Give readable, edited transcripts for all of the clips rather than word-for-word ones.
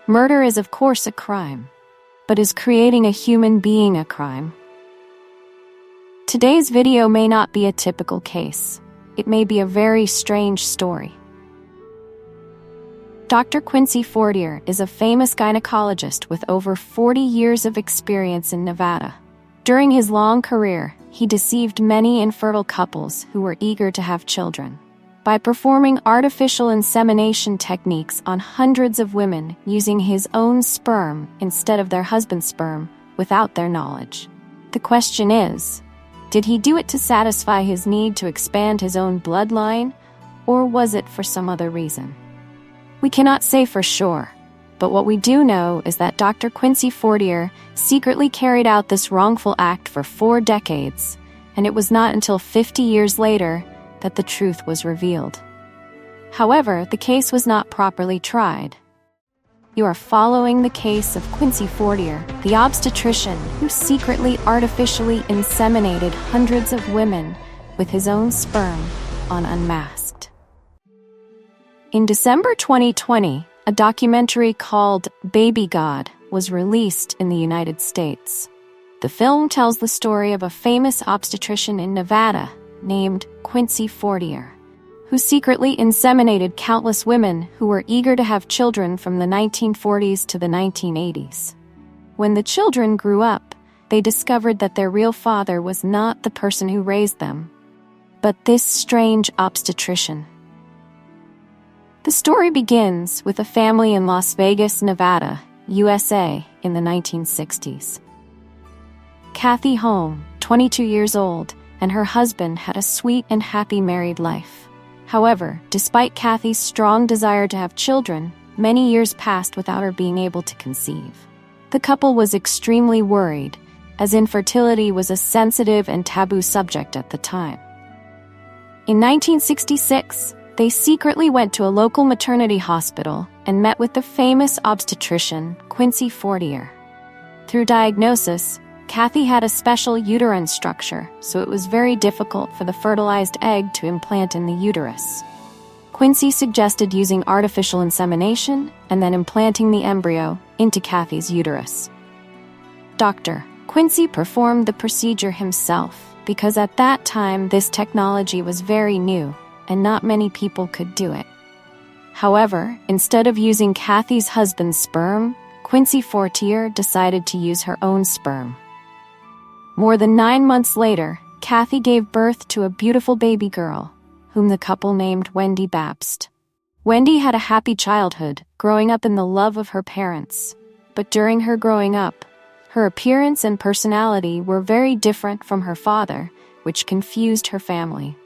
Murder is of course a crime. But is creating a human being a crime? Today's video may not be a typical case. It may be a very strange story. Dr. Quincy Fortier is a famous gynecologist with over 40 years of experience in Nevada. During his long career, he deceived many infertile couples who were eager to have children by performing artificial insemination techniques on hundreds of women using his own sperm instead of their husband's sperm without their knowledge. The question is, did he do it to satisfy his need to expand his own bloodline, or was it for some other reason? We cannot say for sure, but what we do know is that Dr. Quincy Fortier secretly carried out this wrongful act for 4 decades, and it was not until 50 years later that the truth was revealed. However, the case was not properly tried. You are following the case of Quincy Fortier, the obstetrician who secretly artificially inseminated hundreds of women with his own sperm on Unmasked. In December 2020, a documentary called Baby God was released in the United States. The film tells the story of a famous obstetrician in Nevada named Quincy Fortier, who secretly inseminated countless women who were eager to have children from the 1940s to the 1980s. When the children grew up, they discovered that their real father was not the person who raised them, but this strange obstetrician. The story begins with a family in Las Vegas, Nevada, USA, in the 1960s. Kathy Holm, 22 years old, and her husband had a sweet and happy married life. However, despite Kathy's strong desire to have children, many years passed without her being able to conceive. The couple was extremely worried, as infertility was a sensitive and taboo subject at the time. In 1966, they secretly went to a local maternity hospital and met with the famous obstetrician, Quincy Fortier. Through diagnosis, Kathy had a special uterine structure, so it was very difficult for the fertilized egg to implant in the uterus. Quincy suggested using artificial insemination and then implanting the embryo into Kathy's uterus. Dr. Quincy performed the procedure himself because at that time this technology was very new and not many people could do it. However, instead of using Kathy's husband's sperm, Quincy Fortier decided to use her own sperm. More than 9 months later, Kathy gave birth to a beautiful baby girl, whom the couple named Wendy Babst. Wendy had a happy childhood, growing up in the love of her parents. But during her growing up, her appearance and personality were very different from her father, which confused her family.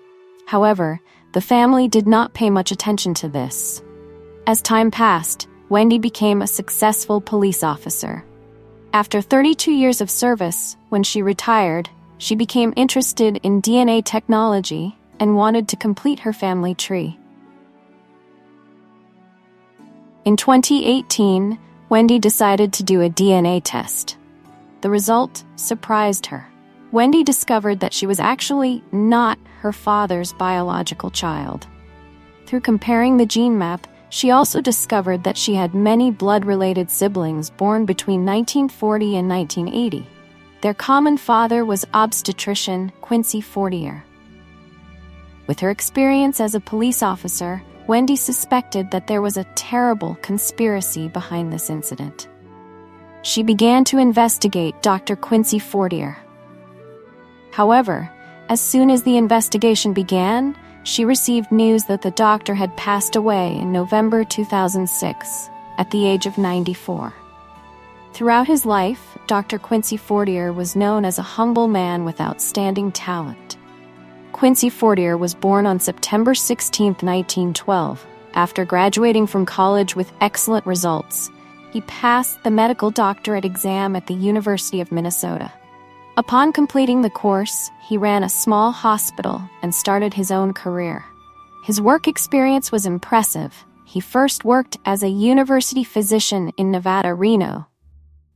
However, the family did not pay much attention to this. As time passed, Wendy became a successful police officer. After 32 years of service, when she retired, she became interested in DNA technology and wanted to complete her family tree. In 2018, Wendy decided to do a DNA test. The result surprised her. Wendy discovered that she was actually not her father's biological child. Through comparing the gene map, she also discovered that she had many blood-related siblings born between 1940 and 1980. Their common father was obstetrician Quincy Fortier. With her experience as a police officer, Wendy suspected that there was a terrible conspiracy behind this incident. She began to investigate Dr. Quincy Fortier. However, as soon as the investigation began, she received news that the doctor had passed away in November 2006, at the age of 94. Throughout his life, Dr. Quincy Fortier was known as a humble man with outstanding talent. Quincy Fortier was born on September 16, 1912. After graduating from college with excellent results, he passed the medical doctorate exam at the University of Minnesota. Upon completing the course, he ran a small hospital and started his own career. His work experience was impressive. He first worked as a university physician in Nevada, Reno.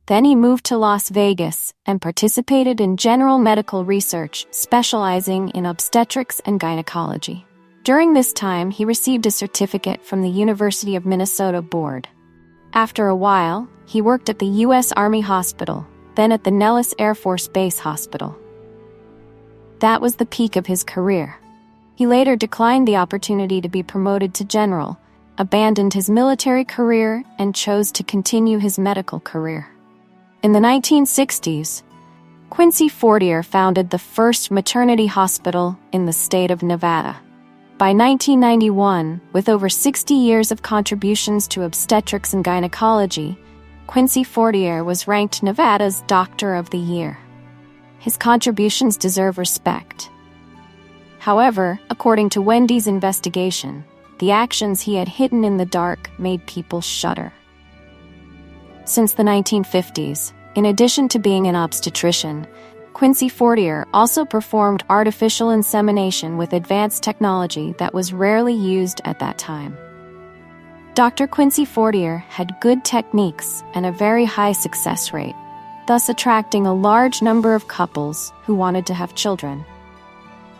Then he moved to Las Vegas and participated in general medical research, specializing in obstetrics and gynecology. During this time, he received a certificate from the University of Minnesota Board. After a while, he worked at the U.S. Army Hospital, then at the Nellis Air Force Base Hospital. That was the peak of his career. He later declined the opportunity to be promoted to general, abandoned his military career, and chose to continue his medical career. In the 1960s, Quincy Fortier founded the first maternity hospital in the state of Nevada. By 1991, with over 60 years of contributions to obstetrics and gynecology, Quincy Fortier was ranked Nevada's Doctor of the Year. His contributions deserve respect. However, according to Wendy's investigation, the actions he had hidden in the dark made people shudder. Since the 1950s, in addition to being an obstetrician, Quincy Fortier also performed artificial insemination with advanced technology that was rarely used at that time. Dr. Quincy Fortier had good techniques and a very high success rate, thus attracting a large number of couples who wanted to have children.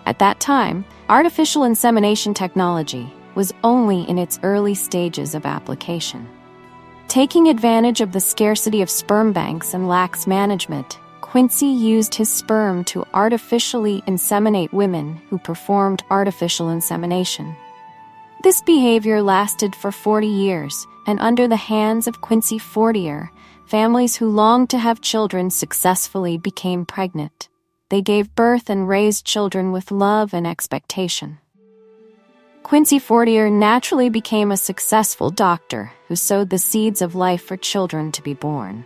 At that time, artificial insemination technology was only in its early stages of application. Taking advantage of the scarcity of sperm banks and lax management, Quincy used his sperm to artificially inseminate women who performed artificial insemination. This behavior lasted for 40 years, and under the hands of Quincy Fortier, families who longed to have children successfully became pregnant. They gave birth and raised children with love and expectation. Quincy Fortier naturally became a successful doctor who sowed the seeds of life for children to be born.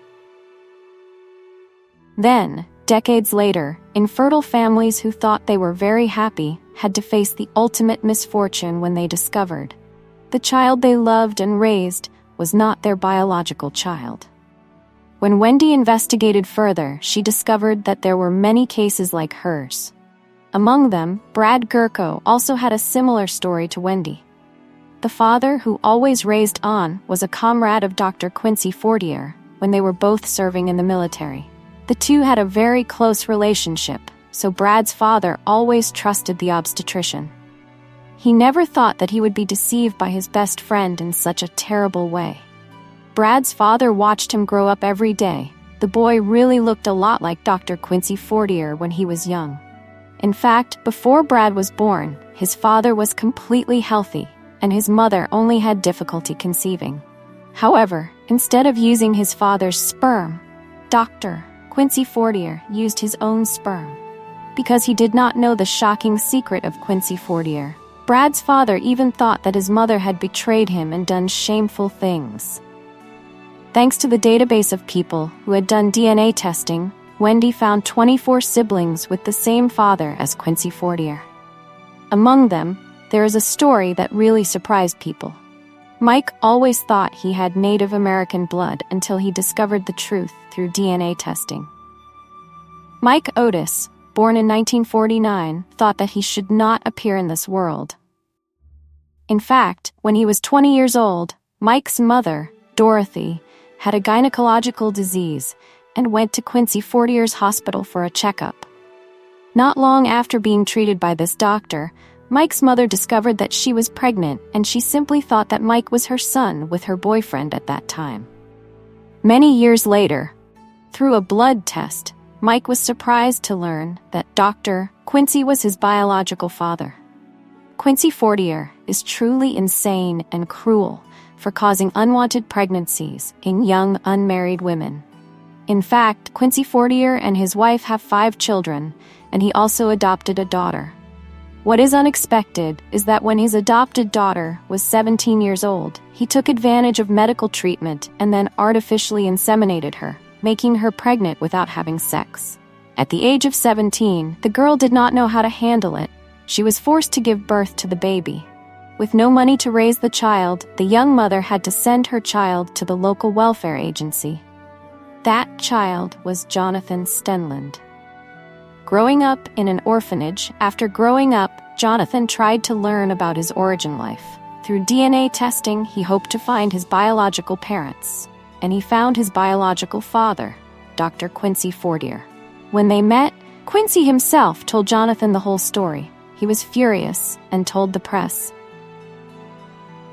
Then, decades later, infertile families who thought they were very happy had to face the ultimate misfortune when they discovered the child they loved and raised was not their biological child. When Wendy investigated further, she discovered that there were many cases like hers. Among them, Brad Gurko also had a similar story to Wendy. The father who always raised on was a comrade of Dr. Quincy Fortier when they were both serving in the military. The two had a very close relationship, so Brad's father always trusted the obstetrician. He never thought that he would be deceived by his best friend in such a terrible way. Brad's father watched him grow up every day. The boy really looked a lot like Dr. Quincy Fortier when he was young. In fact, before Brad was born, his father was completely healthy, and his mother only had difficulty conceiving. However, instead of using his father's sperm, Dr. Quincy Fortier used his own sperm. Because he did not know the shocking secret of Quincy Fortier, Brad's father even thought that his mother had betrayed him and done shameful things. Thanks to the database of people who had done DNA testing, Wendy found 24 siblings with the same father as Quincy Fortier. Among them, there is a story that really surprised people. Mike always thought he had Native American blood until he discovered the truth through DNA testing. Mike Otis, born in 1949, thought that he should not appear in this world. In fact, when he was 20 years old, Mike's mother, Dorothy, had a gynecological disease and went to Quincy Fortier's hospital for a checkup. Not long after being treated by this doctor, Mike's mother discovered that she was pregnant, and she simply thought that Mike was her son with her boyfriend at that time. Many years later, through a blood test, Mike was surprised to learn that Dr. Quincy was his biological father. Quincy Fortier is truly insane and cruel for causing unwanted pregnancies in young unmarried women. In fact, Quincy Fortier and his wife have 5 children, and he also adopted a daughter. What is unexpected is that when his adopted daughter was 17 years old, he took advantage of medical treatment and then artificially inseminated her, making her pregnant without having sex. At the age of 17, the girl did not know how to handle it. She was forced to give birth to the baby. With no money to raise the child, the young mother had to send her child to the local welfare agency. That child was Jonathan Stenland. Growing up in an orphanage, after growing up, Jonathan tried to learn about his origin life. Through DNA testing, he hoped to find his biological parents, and he found his biological father, Dr. Quincy Fortier. When they met, Quincy himself told Jonathan the whole story. He was furious and told the press,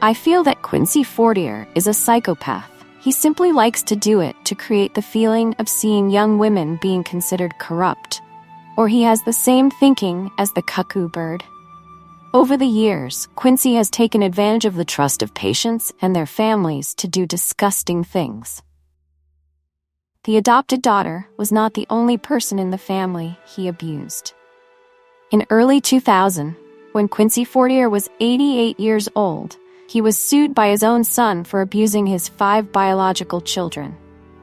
"I feel that Quincy Fortier is a psychopath. He simply likes to do it to create the feeling of seeing young women being considered corrupt. Or he has the same thinking as the cuckoo bird. Over the years, Quincy has taken advantage of the trust of patients and their families to do disgusting things. The adopted daughter was not the only person in the family he abused. In early 2000, when Quincy Fortier was 88 years old, he was sued by his own son for abusing his 5 biological children.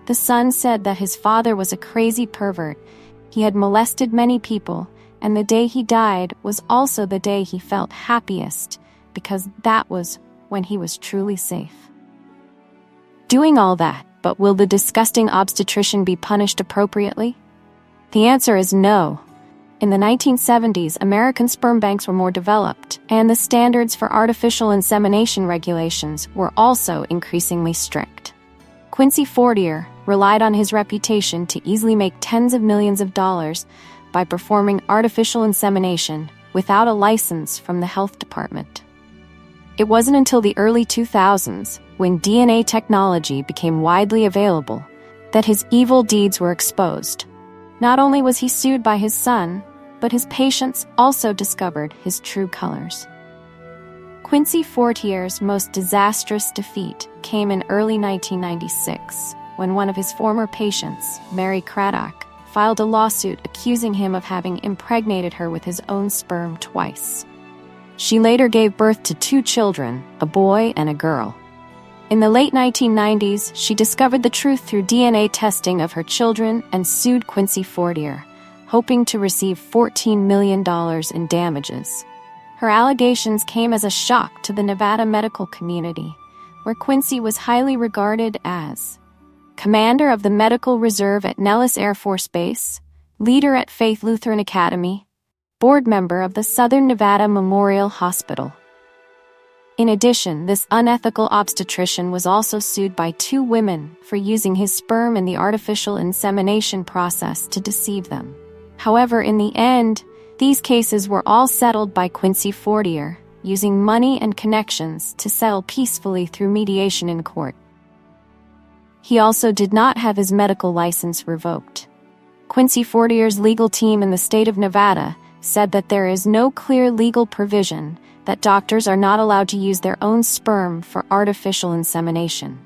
The son said that his father was a crazy pervert. He had molested many people, and the day he died was also the day he felt happiest, because that was when he was truly safe. Doing all that, but will the disgusting obstetrician be punished appropriately? The answer is no. In the 1970s, American sperm banks were more developed, and the standards for artificial insemination regulations were also increasingly strict. Quincy Fortier relied on his reputation to easily make tens of millions of dollars by performing artificial insemination without a license from the health department. It wasn't until the early 2000s, when DNA technology became widely available, that his evil deeds were exposed. Not only was he sued by his son, but his patients also discovered his true colors. Quincy Fortier's most disastrous defeat came in early 1996, when one of his former patients, Mary Craddock, filed a lawsuit accusing him of having impregnated her with his own sperm twice. She later gave birth to 2 children, a boy and a girl. In the late 1990s, she discovered the truth through DNA testing of her children and sued Quincy Fortier, hoping to receive $14 million in damages. Her allegations came as a shock to the Nevada medical community, where Quincy was highly regarded as commander of the Medical Reserve at Nellis Air Force Base, leader at Faith Lutheran Academy, board member of the Southern Nevada Memorial Hospital. In addition, this unethical obstetrician was also sued by 2 women for using his sperm in the artificial insemination process to deceive them. However, in the end, these cases were all settled by Quincy Fortier, using money and connections to settle peacefully through mediation in court. He also did not have his medical license revoked. Quincy Fortier's legal team in the state of Nevada said that there is no clear legal provision that doctors are not allowed to use their own sperm for artificial insemination.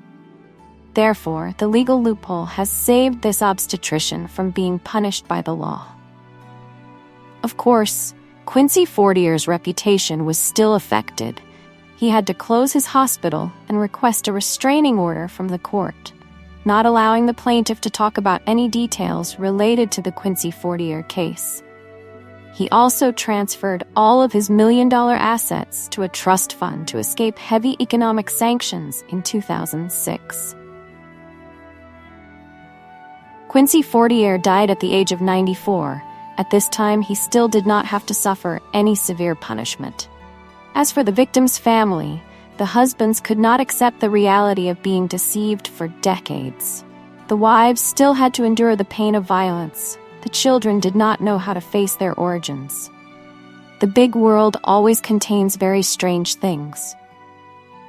Therefore, the legal loophole has saved this obstetrician from being punished by the law. Of course, Quincy Fortier's reputation was still affected. He had to close his hospital and request a restraining order from the court, not allowing the plaintiff to talk about any details related to the Quincy Fortier case. He also transferred all of his million-dollar assets to a trust fund to escape heavy economic sanctions in 2006. Quincy Fortier died at the age of 94. At this time, he still did not have to suffer any severe punishment. As for the victim's family, the husbands could not accept the reality of being deceived for decades. The wives still had to endure the pain of violence. The children did not know how to face their origins. The big world always contains very strange things.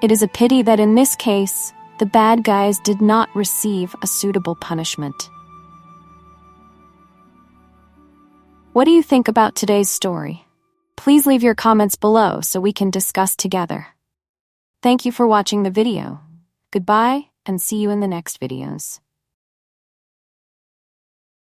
It is a pity that in this case, the bad guys did not receive a suitable punishment. What do you think about today's story? Please leave your comments below so we can discuss together. Thank you for watching the video. Goodbye, and see you in the next videos.